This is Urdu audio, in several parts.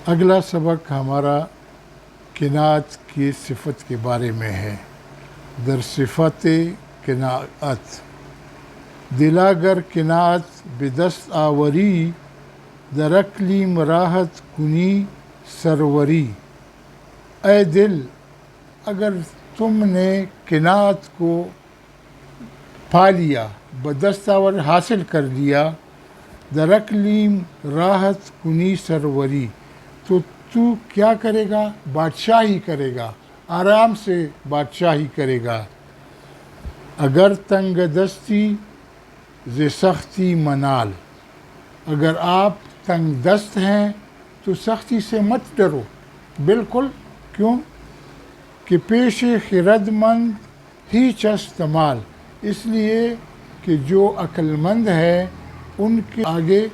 اگلا سبق ہمارا قناعت کی صفت کے بارے میں ہے۔ در صفت قناعت، دلاگر قناعت بدست آوری، در عقلی مراحت کنی سروری۔ اے دل، اگر تم نے قناعت کو پا لیا، بدست آور حاصل کر لیا، در عقلی راحت کنی سروری، تو کیا کرے گا؟ بادشاہی کرے گا، آرام سے بادشاہی کرے گا۔ اگر تنگ دستی ز سختی منال، اگر آپ تنگ دست ہیں تو سختی سے مت ڈرو، بالکل۔ کیوں کہ پیش خرد مند ہیچ است مال، اس لیے کہ جو عقل مند ہے ان کے آگے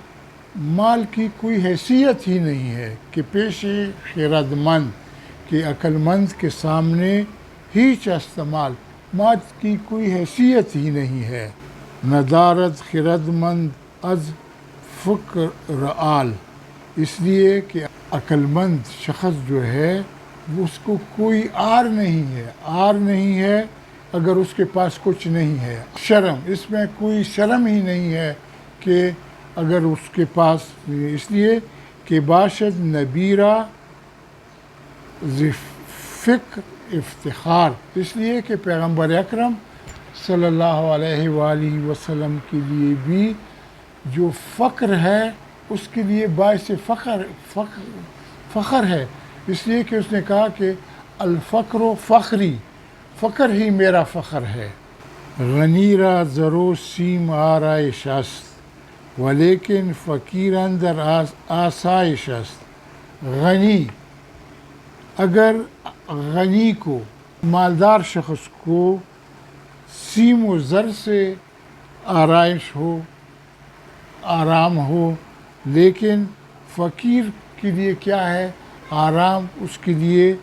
مال کی کوئی حیثیت ہی نہیں ہے۔ کہ پیش خرد مند، کہ عقل مند کے سامنے ہیچ است مال، مال کی کوئی حیثیت ہی نہیں ہے۔ ندارد خرد مند از فقر آل، اس لیے کہ عقل مند شخص جو ہے اس کو کوئی آر نہیں ہے اگر اس کے پاس کچھ نہیں ہے۔ شرم، اس میں کوئی شرم ہی نہیں ہے کہ اگر اس کے پاس، اس لیے کہ باشد نبیرہ ز فقر افتخار، اس لیے کہ پیغمبر اکرم صلی اللہ علیہ وآلہ وسلم کے لیے بھی جو فقر ہے اس کے لیے باعث فخر ہے، اس لیے کہ اس نے کہا کہ الفقر فخری، فقر ہی میرا فخر ہے۔ غنی را زر و سیم آرائش است ولیکن فقیر اندر آسائش است۔ غنی، اگر غنی کو، مالدار شخص کو سیم و زر سے آرائش ہو، آرام ہو، لیکن فقیر کے لیے کیا ہے؟ آرام، اس کے لیے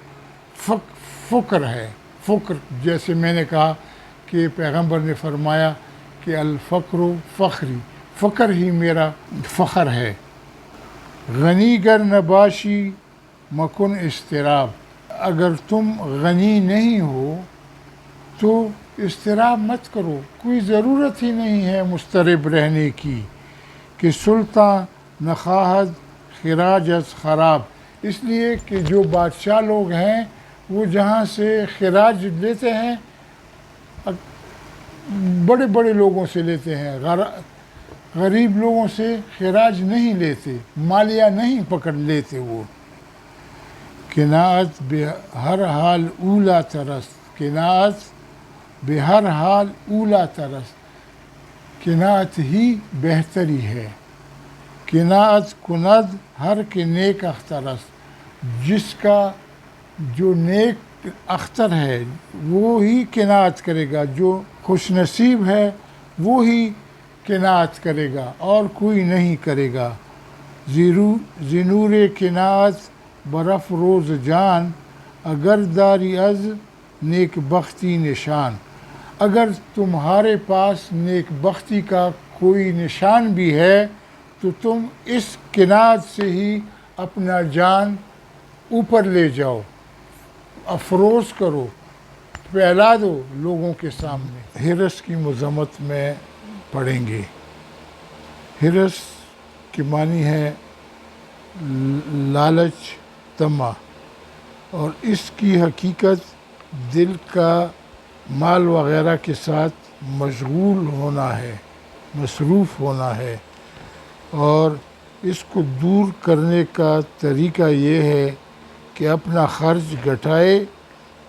فقر ہے۔ فقر، جیسے میں نے کہا کہ پیغمبر نے فرمایا کہ الفقر فخری، فقر ہی میرا فخر ہے۔ غنی گر نباشی مکن اضطراب، اگر تم غنی نہیں ہو تو اضطراب مت کرو، کوئی ضرورت ہی نہیں ہے مضطرب رہنے کی۔ کہ سلطان نخواہد خراج از خراب، اس لیے کہ جو بادشاہ لوگ ہیں وہ جہاں سے خراج لیتے ہیں بڑے بڑے لوگوں سے لیتے ہیں، غریب لوگوں سے خراج نہیں لیتے، مالیہ نہیں پکڑ لیتے وہ۔ قناعت بہر حال اولی ترست، قناعت بہر حال اولی ترست، قناعت ہی بہتری ہے۔ قناعت کند ہر کے نیک اختر است، جس کا جو نیک اختر ہے وہی قناعت کرے گا، جو خوش نصیب ہے وہی قناعت کرے گا اور کوئی نہیں کرے گا۔ زنور قناعت برافروز جان، اگر داری از نیک بختی نشان، اگر تمہارے پاس نیک بختی کا کوئی نشان بھی ہے تو تم اس قناعت سے ہی اپنا جان اوپر لے جاؤ، افروز کرو، پھیلا دو لوگوں کے سامنے۔ حرص کی مذمت میں پڑھیں گے۔ حرص کی معنی ہے لالچ، طمع، اور اس کی حقیقت دل کا مال وغیرہ کے ساتھ مشغول ہونا ہے، مصروف ہونا ہے، اور اس کو دور کرنے کا طریقہ یہ ہے کہ اپنا خرچ گھٹائے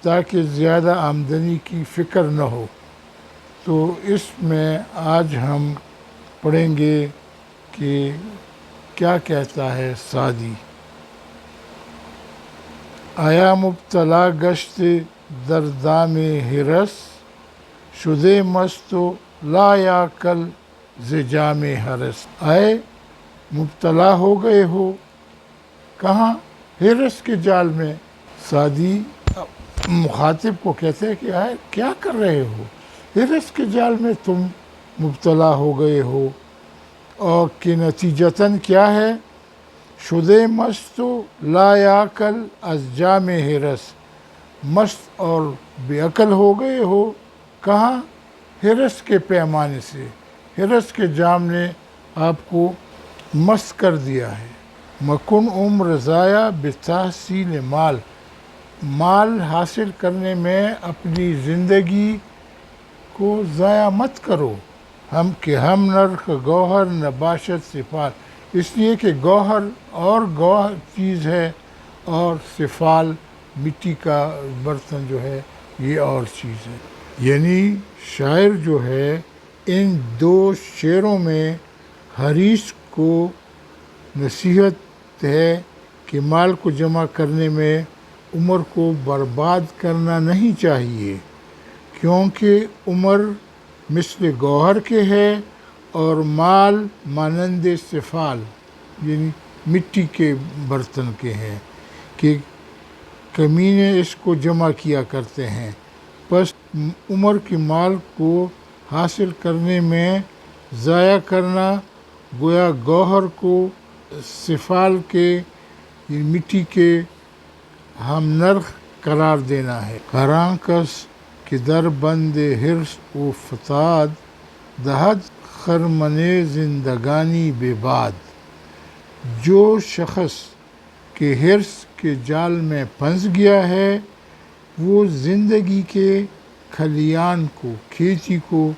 تاکہ زیادہ آمدنی کی فکر نہ ہو۔ تو اس میں آج ہم پڑھیں گے کہ کیا کہتا ہے سعدی۔ آیا مبتلا گشت در دام حرص، شدے مست و لا یاکل ز جام حرص۔ آئے مبتلا ہو گئے ہو، کہاں؟ حرص کے جال میں۔ سعدی مخاطب کو کہتے ہیں کہ آئے کیا کر رہے ہو؟ حرص کے جال میں تم مبتلا ہو گئے ہو، اور کہ نتیجتاً کیا ہے؟ شدے مست و لا عقل از جام ہرس، مست اور بے عقل ہو گئے ہو کہاں؟ ہرس کے پیمانے سے، ہرس کے جام نے آپ کو مست کر دیا ہے۔ مکن عمر ضائع بتحصیل مال، مال حاصل کرنے میں اپنی زندگی کو ضائع مت کرو۔ ہم نرخ گوہر نباشت صفال، اس لیے کہ گوہر اور گوہر چیز ہے اور صفال مٹی کا برتن جو ہے یہ اور چیز ہے۔ یعنی شاعر جو ہے ان دو شعروں میں حریص کو نصیحت ہے کہ مال کو جمع کرنے میں عمر کو برباد کرنا نہیں چاہیے، کیونکہ عمر مثل گوہر کے ہے اور مال مانند صفال یعنی مٹی کے برتن کے ہیں کہ کمینے اس کو جمع کیا کرتے ہیں۔ پس عمر کے مال کو حاصل کرنے میں ضائع کرنا گویا گوہر کو صفال کے مٹی کے ہم نرخ قرار دینا ہے۔ ہراں کس کہ در بند حرص و فتاد، دہد خرمن زندگانی بے باد، جو شخص کے حرص کے جال میں پھنس گیا ہے وہ زندگی کے کھلیان کو، کھیتی کو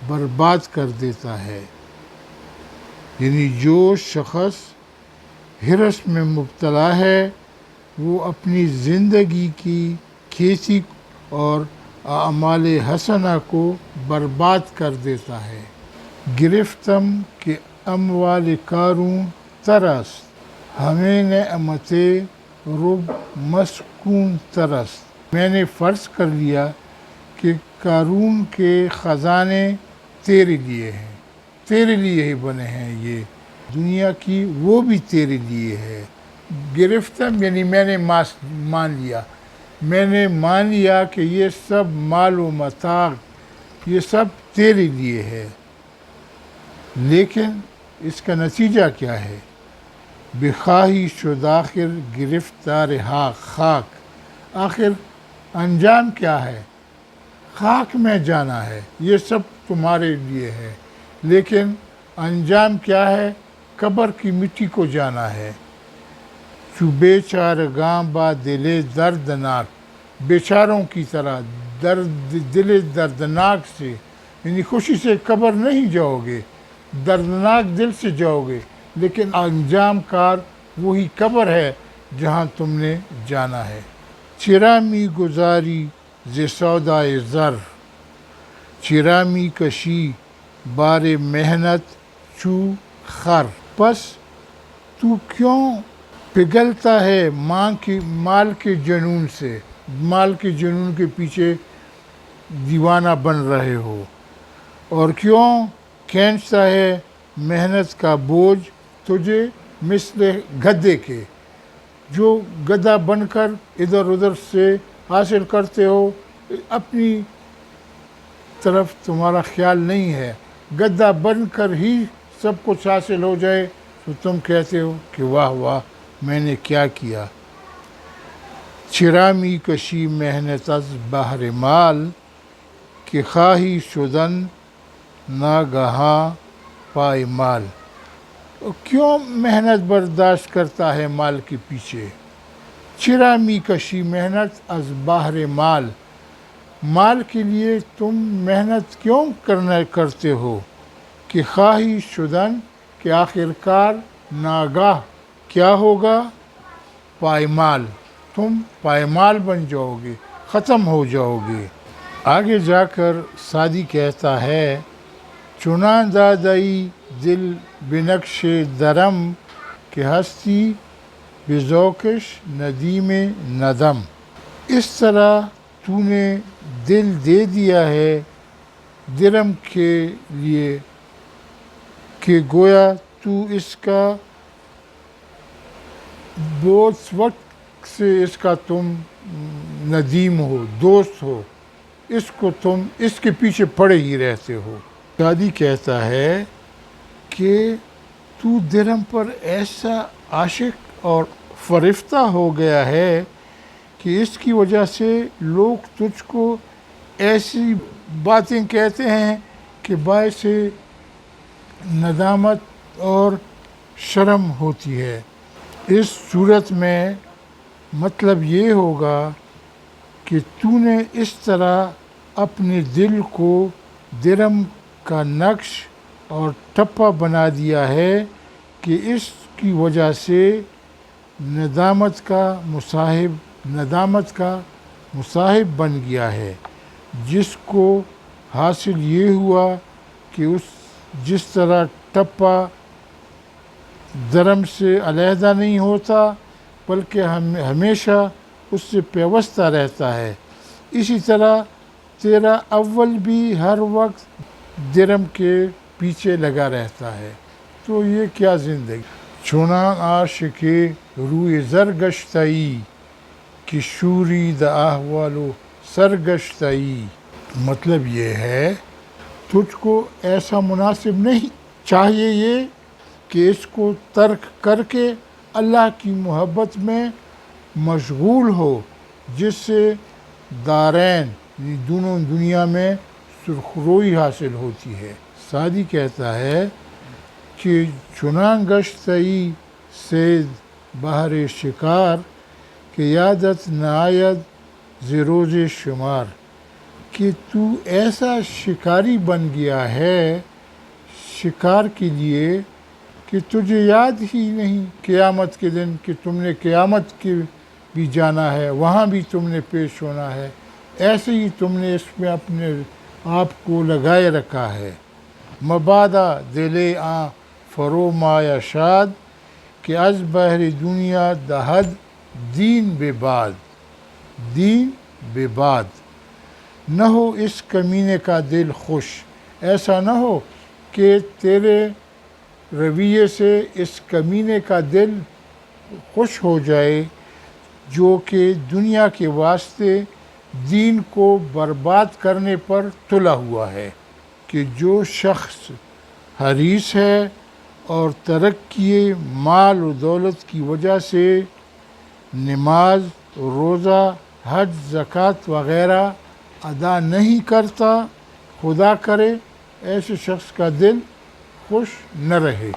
برباد کر دیتا ہے۔ یعنی جو شخص حرص میں مبتلا ہے وہ اپنی زندگی کی کھیتی اور اعمال حسنہ کو برباد کر دیتا ہے۔ گرفتم کہ اموال قارون ترست، ہمیں نعمت رب مسکون ترست، میں نے فرض کر لیا کہ قارون کے خزانے تیرے لیے ہیں، تیرے لیے ہی بنے ہیں، یہ دنیا کی وہ بھی تیرے لیے ہے۔ گرفتم یعنی میں نے مان لیا، میں نے مان لیا کہ یہ سب مال و متاع یہ سب تیرے لیے ہے، لیکن اس کا نتیجہ کیا ہے؟ بخواہی شد آخر گرفتار خاک، آخر انجام کیا ہے؟ خاک میں جانا ہے، یہ سب تمہارے لیے ہے، لیکن انجام کیا ہے؟ قبر کی مٹی کو جانا ہے۔ چو بیچارگاں با دل دردناک، بیچاروں کی طرح دل دردناک سے، یعنی خوشی سے قبر نہیں جاؤ گے، دردناک دل سے جاؤ گے، لیکن انجام کار وہی قبر ہے جہاں تم نے جانا ہے۔ چرا می گزاری ز سودائے زر، چرا می کشی بار محنت چو خر، پس تو کیوں پگھلتا ہے مال کے جنون سے، مال کے جنون کے پیچھے دیوانہ بن رہے ہو، اور کیوں کھینچتا ہے محنت کا بوجھ تجھے مثل گدھے کے، جو گدھا بن کر ادھر ادھر سے حاصل کرتے ہو، اپنی طرف تمہارا خیال نہیں ہے، گدھا بن کر ہی سب کچھ حاصل ہو جائے تو تم کہتے ہو کہ واہ واہ میں نے کیا کیا۔ چرا می کشی محنت از بہر مال، کہ خواہی شدن ناگہاں پائے مال، کیوں محنت برداشت کرتا ہے مال کے پیچھے؟ چرا می کشی محنت از بہر مال، مال کے لیے تم محنت کیوں کرتے ہو؟ کہ خواہی شدن کہ آخرکار ناگاہ کیا ہوگا؟ پائمال، تم پائمال بن جاؤ گے، ختم ہو جاؤ گے۔ آگے جا کر سعدی کہتا ہے چناں دادئی دل بنقش درم، کہ ہستی بذوقش ندیم ندم، اس طرح تو نے دل دے دیا ہے درم کے لیے کہ گویا تو اس کا بہت وقت سے اس کا تم ندیم ہو، دوست ہو، اس کو تم اس کے پیچھے پڑے ہی رہتے ہو۔ سعدی کہتا ہے کہ تو درہم پر ایسا عاشق اور فرفتہ ہو گیا ہے کہ اس کی وجہ سے لوگ تجھ کو ایسی باتیں کہتے ہیں کہ باعث ندامت اور شرم ہوتی ہے۔ اس صورت میں مطلب یہ ہوگا کہ تو نے اس طرح اپنے دل کو درہم کا نقش اور ٹپا بنا دیا ہے کہ اس کی وجہ سے ندامت کا مصاحب بن گیا ہے، جس کو حاصل یہ ہوا کہ جس طرح ٹپا درہم سے علیحدہ نہیں ہوتا بلکہ ہمیشہ اس سے پیوستہ رہتا ہے، اسی طرح تیرا اول بھی ہر وقت درہم کے پیچھے لگا رہتا ہے۔ تو یہ کیا زندگی! چنان عاشق روی زرگشتئی کہ شوری دا احوال و سرگشتئی۔ مطلب یہ ہے تجھ کو ایسا مناسب نہیں چاہیے یہ کہ اس کو ترک کر کے اللہ کی محبت میں مشغول ہو، جس سے دارین یعنی دونوں دنیا میں سرخروئی حاصل ہوتی ہے۔ سعدی کہتا ہے کہ چنان گشتئی سے بہر شکار کہ یادت نہ آید ز روز شمار، کہ تو ایسا شکاری بن گیا ہے شکار کے لیے کہ تجھے یاد ہی نہیں قیامت کے دن کہ تم نے قیامت کے بھی جانا ہے، وہاں بھی تم نے پیش ہونا ہے، ایسے ہی تم نے اس میں اپنے آپ کو لگائے رکھا ہے۔ مبادا دلے آں فرو مایا شاد کہ از بہر دنیا دہد دین بے بعد، نہ ہو اس کمینے کا دل خوش، ایسا نہ ہو کہ تیرے رویے سے اس کمینے کا دل خوش ہو جائے جو کہ دنیا کے واسطے دین کو برباد کرنے پر تلا ہوا ہے۔ کہ جو شخص حریص ہے اور ترقی مال و دولت کی وجہ سے نماز، روزہ، حج، زکوٰۃ وغیرہ ادا نہیں کرتا، خدا کرے ایسے شخص کا دل خوش نہ رہے۔